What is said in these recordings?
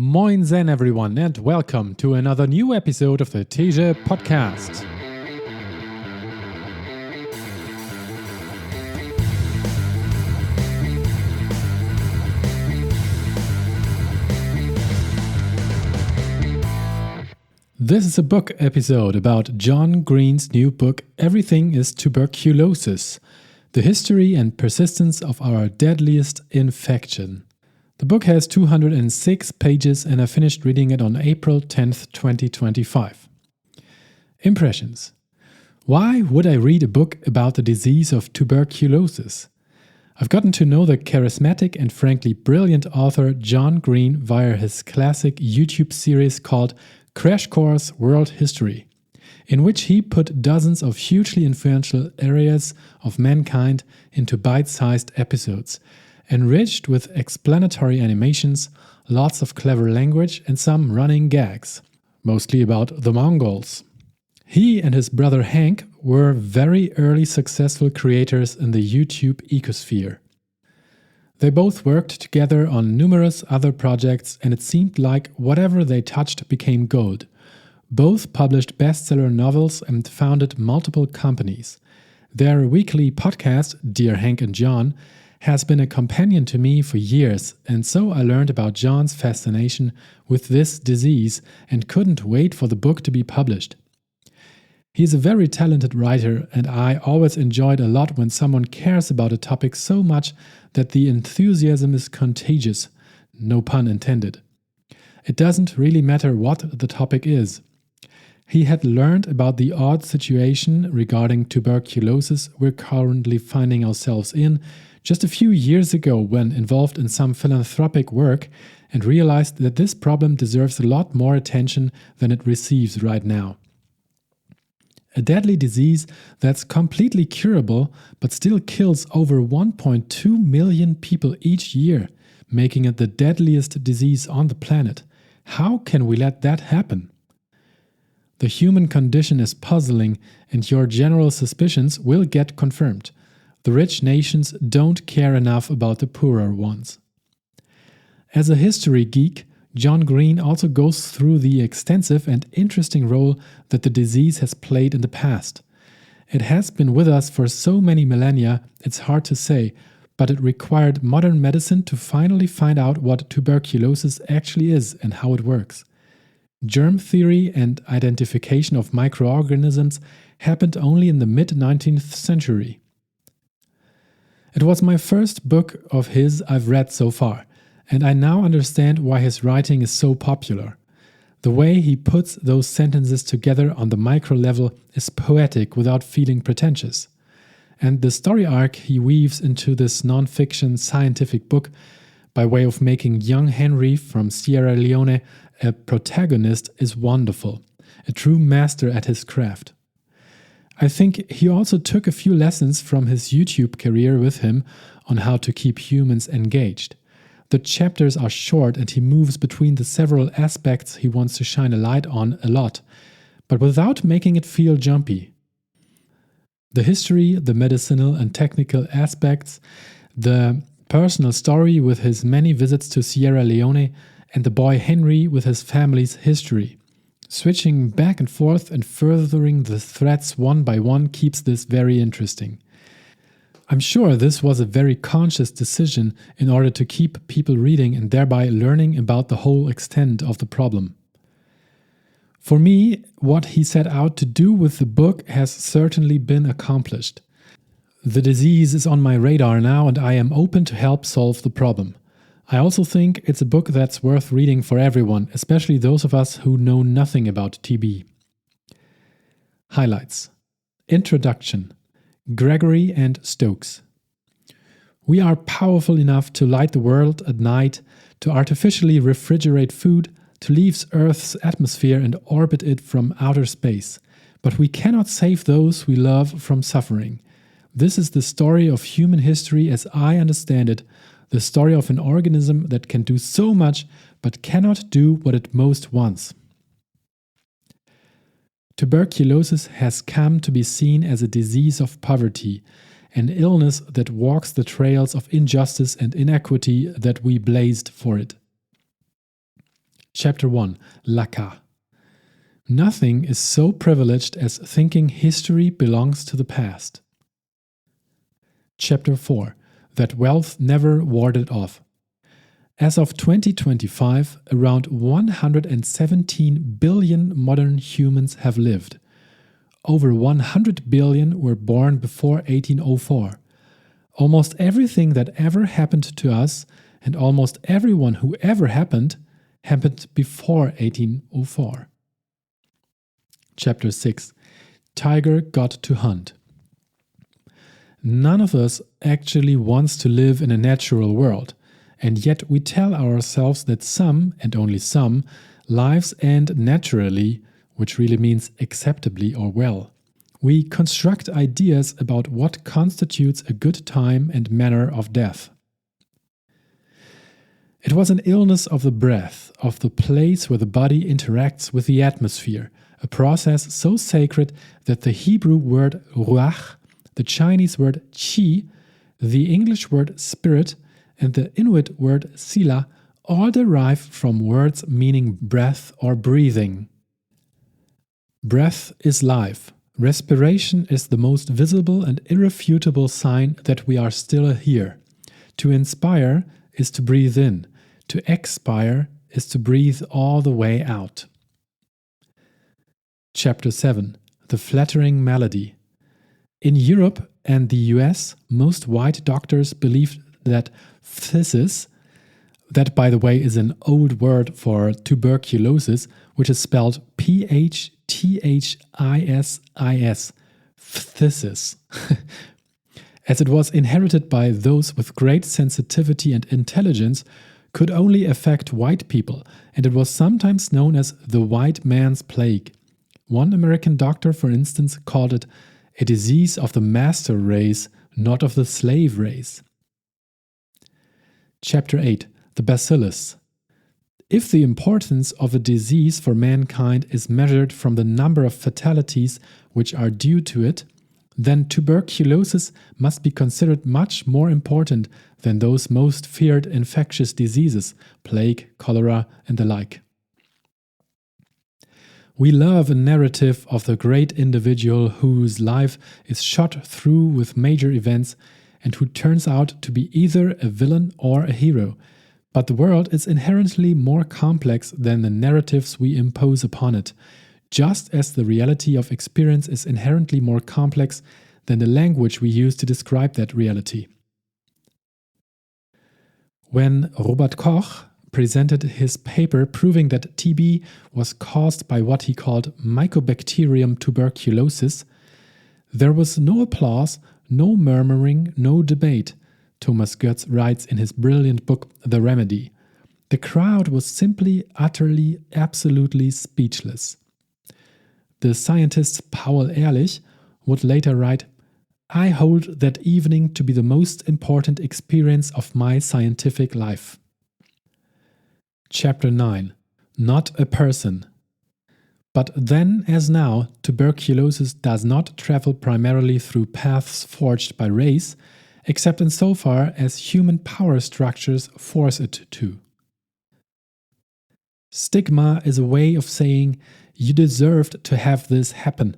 Moin Zen everyone and welcome to another new episode of the TG Podcast. This is a book episode about John Green's new book, Everything is Tuberculosis, the history and persistence of our deadliest infection. The book has 206 pages and I finished reading it on April 10th, 2025. Impressions. Why would I read a book about the disease of tuberculosis? I've gotten to know the charismatic and frankly brilliant author John Green via his classic YouTube series called Crash Course World History, in which he put dozens of hugely influential areas of mankind into bite-sized episodes, enriched with explanatory animations, lots of clever language and some running gags, mostly about the Mongols. He and his brother Hank were very early successful creators in the YouTube ecosphere. They both worked together on numerous other projects and it seemed like whatever they touched became gold. Both published bestseller novels and founded multiple companies. Their weekly podcast, Dear Hank and John, has been a companion to me for years, and so I learned about John's fascination with this disease and couldn't wait for the book to be published. He's a very talented writer, and I always enjoyed a lot when someone cares about a topic so much that the enthusiasm is contagious, no pun intended. It doesn't really matter what the topic is. He had learned about the odd situation regarding tuberculosis we're currently finding ourselves in just a few years ago when involved in some philanthropic work and realized that this problem deserves a lot more attention than it receives right now. A deadly disease that's completely curable but still kills over 1.2 million people each year, making it the deadliest disease on the planet. How can we let that happen? The human condition is puzzling and your general suspicions will get confirmed. The rich nations don't care enough about the poorer ones. As a history geek, John Green also goes through the extensive and interesting role that the disease has played in the past. It has been with us for so many millennia, it's hard to say, but it required modern medicine to finally find out what tuberculosis actually is and how it works. Germ theory and identification of microorganisms happened only in the mid-19th century. It was my first book of his I've read so far, and I now understand why his writing is so popular. The way he puts those sentences together on the micro level is poetic without feeling pretentious. And the story arc he weaves into this non-fiction scientific book by way of making young Henry from Sierra Leone a protagonist is wonderful, a true master at his craft. I think he also took a few lessons from his YouTube career with him on how to keep humans engaged. The chapters are short and he moves between the several aspects he wants to shine a light on a lot, but without making it feel jumpy. The history, the medicinal and technical aspects, the personal story with his many visits to Sierra Leone, and the boy Henry with his family's history. Switching back and forth and furthering the threads one by one keeps this very interesting. I'm sure this was a very conscious decision in order to keep people reading and thereby learning about the whole extent of the problem. For me, what he set out to do with the book has certainly been accomplished. The disease is on my radar now and I am open to help solve the problem. I also think it's a book that's worth reading for everyone, especially those of us who know nothing about TB. Highlights. Introduction. Gregory and Stokes. We are powerful enough to light the world at night, to artificially refrigerate food, to leave Earth's atmosphere and orbit it from outer space. But we cannot save those we love from suffering. This is the story of human history as I understand it, the story of an organism that can do so much but cannot do what it most wants. Tuberculosis has come to be seen as a disease of poverty, an illness that walks the trails of injustice and inequity that we blazed for it. Chapter 1. Laka. Nothing is so privileged as thinking history belongs to the past. Chapter 4. That wealth never warded off. As of 2025, around 117 billion modern humans have lived. Over 100 billion were born before 1804. Almost everything that ever happened to us, and almost everyone who ever happened before 1804. Chapter 6. Tiger got to hunt. None of us actually wants to live in a natural world, and yet we tell ourselves that some, and only some, lives end naturally, which really means acceptably or well. We construct ideas about what constitutes a good time and manner of death. It was an illness of the breath, of the place where the body interacts with the atmosphere, a process so sacred that the Hebrew word ruach, the Chinese word qi, the English word spirit, and the Inuit word sila all derive from words meaning breath or breathing. Breath is life. Respiration is the most visible and irrefutable sign that we are still here. To inspire is to breathe in. To expire is to breathe all the way out. Chapter 7. The Flattering Malady. In Europe and the US, most white doctors believed that phthisis, that by the way is an old word for tuberculosis, which is spelled Phthis, phthisis, as it was inherited by those with great sensitivity and intelligence, could only affect white people, and it was sometimes known as the white man's plague. One American doctor, for instance, called it a disease of the master race, not of the slave race. Chapter 8. The Bacillus. If the importance of a disease for mankind is measured from the number of fatalities which are due to it, then tuberculosis must be considered much more important than those most feared infectious diseases, plague, cholera, and the like. We love a narrative of the great individual whose life is shot through with major events and who turns out to be either a villain or a hero. But the world is inherently more complex than the narratives we impose upon it, just as the reality of experience is inherently more complex than the language we use to describe that reality. When Robert Koch presented his paper proving that TB was caused by what he called Mycobacterium tuberculosis, there was no applause, no murmuring, no debate, Thomas Götz writes in his brilliant book The Remedy. The crowd was simply, utterly, absolutely speechless. The scientist Paul Ehrlich would later write, "I hold that evening to be the most important experience of my scientific life." Chapter 9. Not a person. But then, as now, tuberculosis does not travel primarily through paths forged by race, except insofar as human power structures force it to. Stigma is a way of saying, you deserved to have this happen,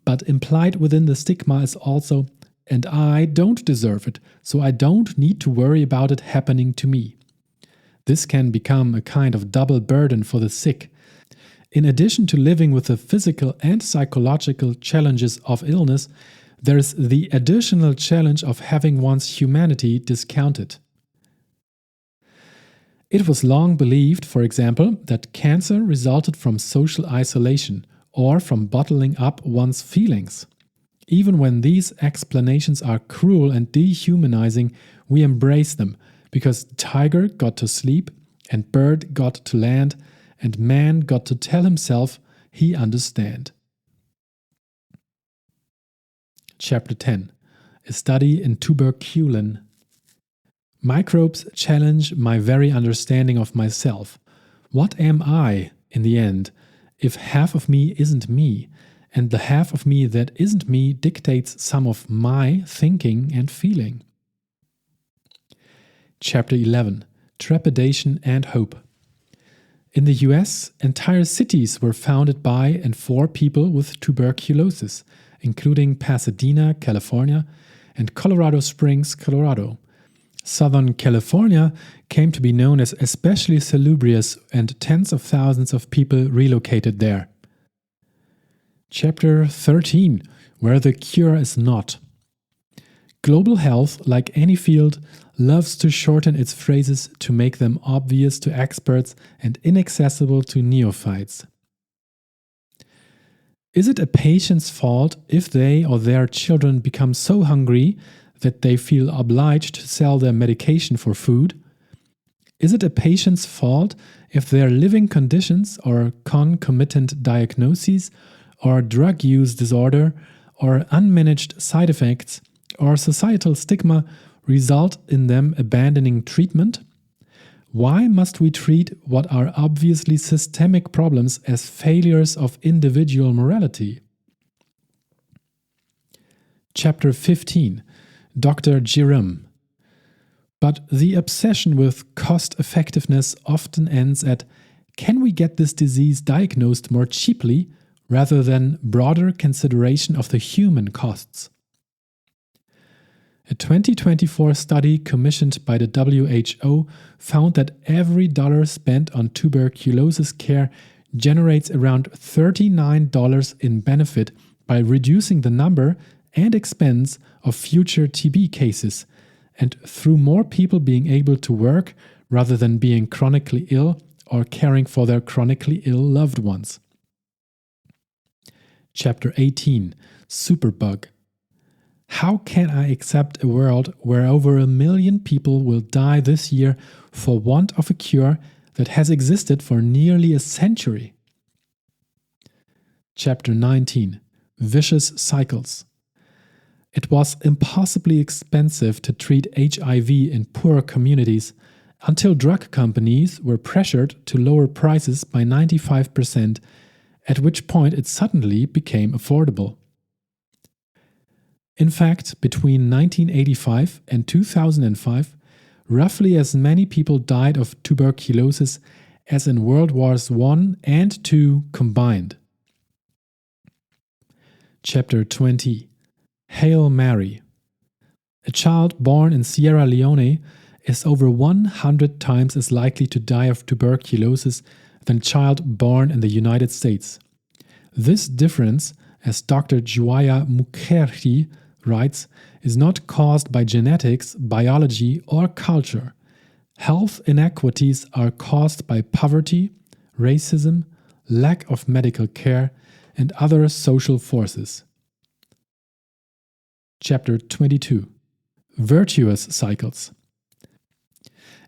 but implied within the stigma is also, and I don't deserve it, so I don't need to worry about it happening to me. This can become a kind of double burden for the sick. In addition to living with the physical and psychological challenges of illness, there's the additional challenge of having one's humanity discounted. It was long believed, for example, that cancer resulted from social isolation or from bottling up one's feelings. Even when these explanations are cruel and dehumanizing, we embrace them, because tiger got to sleep, and bird got to land, and man got to tell himself he understand. Chapter 10. A study in tuberculin. Microbes challenge my very understanding of myself. What am I, in the end, if half of me isn't me, and the half of me that isn't me dictates some of my thinking and feeling? Chapter 11. Trepidation and Hope. In the US, entire cities were founded by and for people with tuberculosis, including Pasadena, California, and Colorado Springs, Colorado. Southern California came to be known as especially salubrious, and tens of thousands of people relocated there. Chapter 13: Where the Cure is Not. Global health, like any field, loves to shorten its phrases to make them obvious to experts and inaccessible to neophytes. Is it a patient's fault if they or their children become so hungry that they feel obliged to sell their medication for food? Is it a patient's fault if their living conditions or concomitant diagnoses or drug use disorder or unmanaged side effects or societal stigma result in them abandoning treatment? Why must we treat what are obviously systemic problems as failures of individual morality? Chapter 15: Dr. Jerome. But the obsession with cost effectiveness often ends at, can we get this disease diagnosed more cheaply, rather than broader consideration of the human costs? A 2024 study commissioned by the WHO found that every dollar spent on tuberculosis care generates around $39 in benefit by reducing the number and expense of future TB cases, and through more people being able to work rather than being chronically ill or caring for their chronically ill loved ones. Chapter 18: Superbug. How can I accept a world where over 1 million people will die this year for want of a cure that has existed for nearly a century? Chapter 19: Vicious Cycles. It was impossibly expensive to treat HIV in poor communities until drug companies were pressured to lower prices by 95%, at which point it suddenly became affordable. In fact, between 1985 and 2005, roughly as many people died of tuberculosis as in World Wars I and II combined. Chapter 20: Hail Mary. A child born in Sierra Leone is over 100 times as likely to die of tuberculosis than a child born in the United States. This difference, as Dr. Juaya Mukherjee writes, is not caused by genetics, biology, or culture. Health inequities are caused by poverty, racism, lack of medical care, and other social forces. Chapter 22: Virtuous Cycles.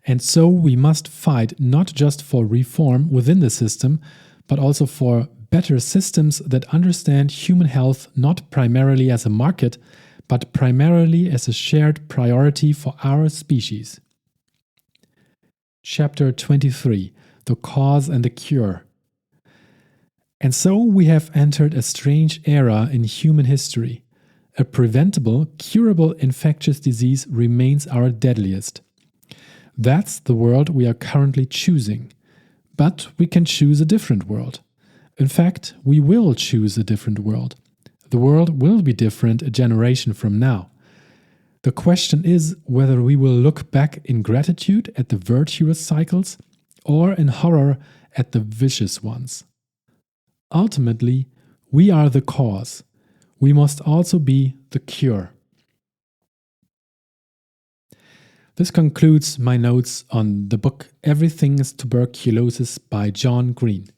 And so we must fight not just for reform within the system, but also for better systems that understand human health not primarily as a market, but primarily as a shared priority for our species. Chapter 23: The Cause and the Cure. And so we have entered a strange era in human history. A preventable, curable infectious disease remains our deadliest. That's the world we are currently choosing. But we can choose a different world. In fact, we will choose a different world. The world will be different a generation from now. The question is whether we will look back in gratitude at the virtuous cycles or in horror at the vicious ones. Ultimately, we are the cause. We must also be the cure. This concludes my notes on the book Everything is Tuberculosis by John Green.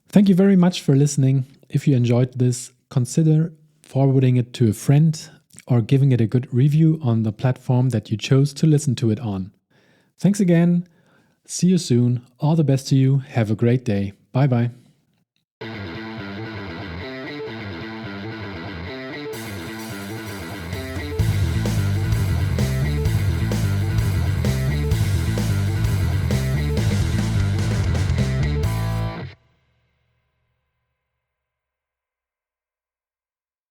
Thank you very much for listening. If you enjoyed this, consider forwarding it to a friend or giving it a good review on the platform that you chose to listen to it on. Thanks again. See you soon. All the best to you. Have a great day. Bye bye.